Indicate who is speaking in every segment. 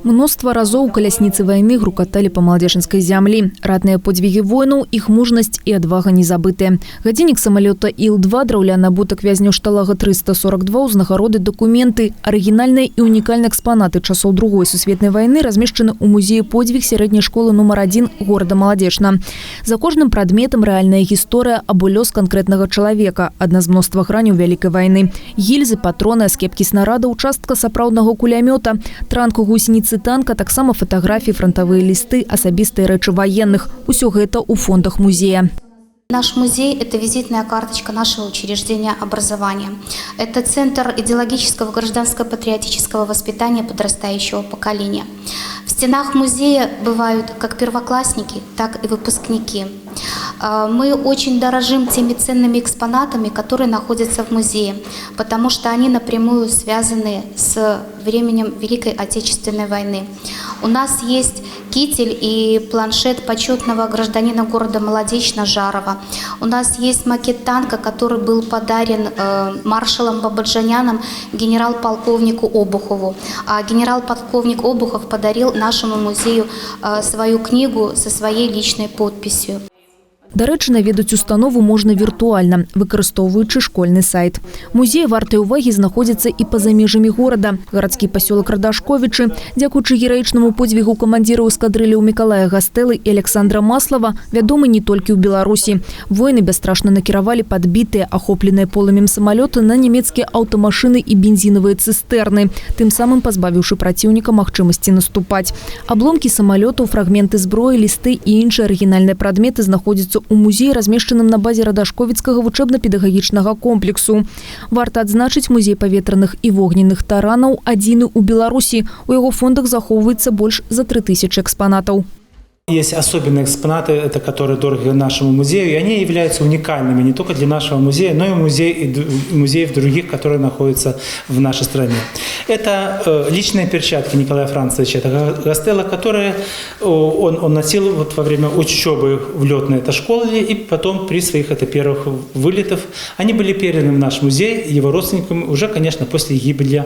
Speaker 1: Мноства разоў калясніцы войны грукаталі по маладзечынскай зямлі. Ратныя подзвігі воінаў, іх мужнасць і адвага не забытыя. Гадзіннік самалёта Ил-2, драўляны абутак вязняў шталага 342, узнагароды, дакументы, арыгінальныя і унікальныя экспанаты часоў Другой сусветнай вайны размешчаны ў музеі подзвіг сярэдняй школы нумар 1 горада Маладзечна. За кожным прадметам рэальная гісторыя або лёс канкрэтнага чалавека, адна з мноства граняў вялікай вайны. Гільзы, патроны, аскепкі снарада, участка сапраўднага кулямёта, транку гусеніцы танка, таксама фотографии, фронтовые листы, асабістыя рэчы военных. Усё гэта у фондах музея.
Speaker 2: Наш музей – это визитная карточка нашего учреждения образования. Это центр идеологического гражданско-патриотического воспитания подрастающего поколения. В стенах музея бывают как первоклассники, так и выпускники. Мы очень дорожим теми ценными экспонатами, которые находятся в музее, потому что они напрямую связаны с временем Великой Отечественной войны. У нас есть китель и планшет почетного гражданина города Маладечна Жарова. У нас есть макет танка, который был подарен маршалом Бабаджаняном генерал-полковнику Обухову. А генерал-полковник Обухов подарил нашему музею свою книгу со своей личной подписью.
Speaker 1: Дарэчы, наведаць установу можна віртуальна, выкарыстоўваючы школьны сайт. Музей вартай увагі знаходзіцца і па-за межамі горада. Гарадскі пасёлак Радашковічы, дзякуючы гераічнаму подзвігу камандзіраў эскадрылляў Мікалая Гастэлы і Александра Маслава, вядомы не толькі ў Беларусі. Воіны бясстрашна накіравалі падбітыя, ахопленыя полымем самалёты на нямецкія аўтамашыны і бензінавыя цыстэрны, тым самым пазбавіўшы праціўніка магчымасці наступаць. Абломкі самалётаў, фрагменты зброі, лісты і іншыя арыгінальныя прадметы знаходзяцца у музеі, размешчаным на базе Радашковіцкага вучэбна-педагагічнага комплексу. Варта адзначыць, музей паветраных і вогненных таранаў адзіны ў Беларусі. У яго фондах захоўваецца больш за 3000 экспанатаў.
Speaker 3: Есть особенные экспонаты, это которые дороги нашему музею, и они являются уникальными не только для нашего музея, но и музеев других, которые находятся в нашей стране. Это личные перчатки Николая Францевича Гастелла, которые он носил вот во время учебы в летной школе, и потом при своих первых вылетах они были переданы в наш музей его родственникам уже, конечно, после гибели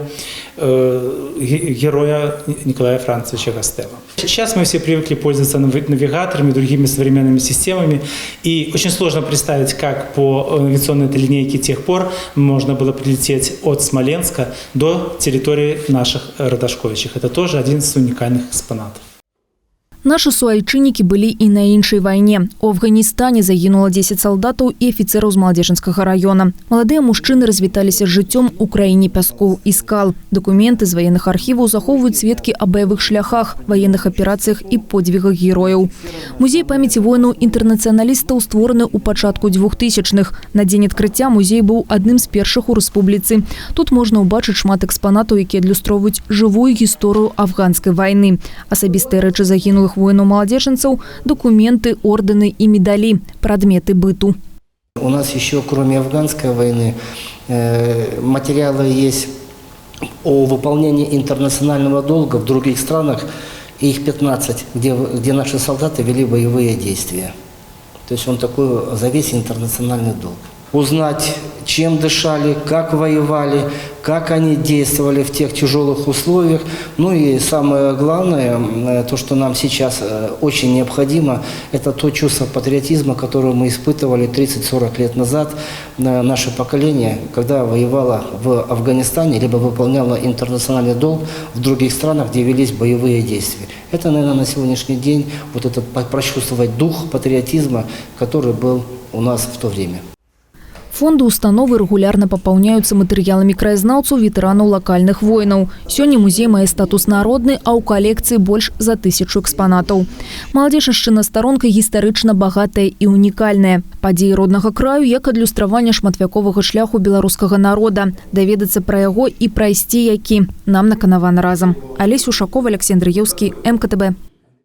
Speaker 3: героя Николая Францевича Гастелла. Сейчас мы все привыкли пользоваться навигаторами, другими современными системами. И очень сложно представить, как по навигационной линейке тех пор можно было прилететь от Смоленска до территории наших Радашковичах. Это тоже один из уникальных экспонатов.
Speaker 1: Наши суайчыннікі былі і на іншай вайне. У Афганістане загінула 10 салдатаў і афіцэраў з Маладзечынскага района. Маладыя мужчыны развіталіся з жыццём у краіне пяскоў і скал. Дакументы з ваенных архіваў захоўваюць сведкі аб баявых шляхах, ваенных аперацыях і подзвігах герояў. Музей памяці воінаў-інтэрнацыяналістаў створаны ў пачатку 2000-х. На дзень адкрыцця музей быў адным з першых у рэспубліцы. Тут можна ўбачыць шмат экспанатаў, якія адлюстроўваюць жывую гісторыю афганскай вайны. Асабістыя рэчы загінулых воинов-маладзечынцаў, документы, ордены и медали, предметы быту.
Speaker 4: У нас еще, кроме афганской войны, материалы есть о выполнении интернационального долга в других странах, и их 15, где наши солдаты вели боевые действия. То есть он такой за весь интернациональный долг. Узнать, чем дышали, как воевали, как они действовали в тех тяжелых условиях. Ну и самое главное, то, что нам сейчас очень необходимо, это то чувство патриотизма, которое мы испытывали 30-40 лет назад, наше поколение, когда воевало в Афганистане, либо выполняло интернациональный долг в других странах, где велись боевые действия. Это, наверное, на сегодняшний день вот это прочувствовать дух патриотизма, который был у нас в то время.
Speaker 1: Фонды установы регулярно пополняются материалами краязнаўцаў, ветэранаў локальных войнаў. Сёння музей мае статус народны, а ў калекцыі больш за 1000 экспанатаў. Маладзечышчына старонка гістарычна багатая і унікальная. Падзеі роднага краю як адлюстраванне шматвяковага шляху беларускага народа. Даведацца пра яго і прайсці які нам наканавана разам. Алесь Ушакова, Алексей Андреевский, МКТБ.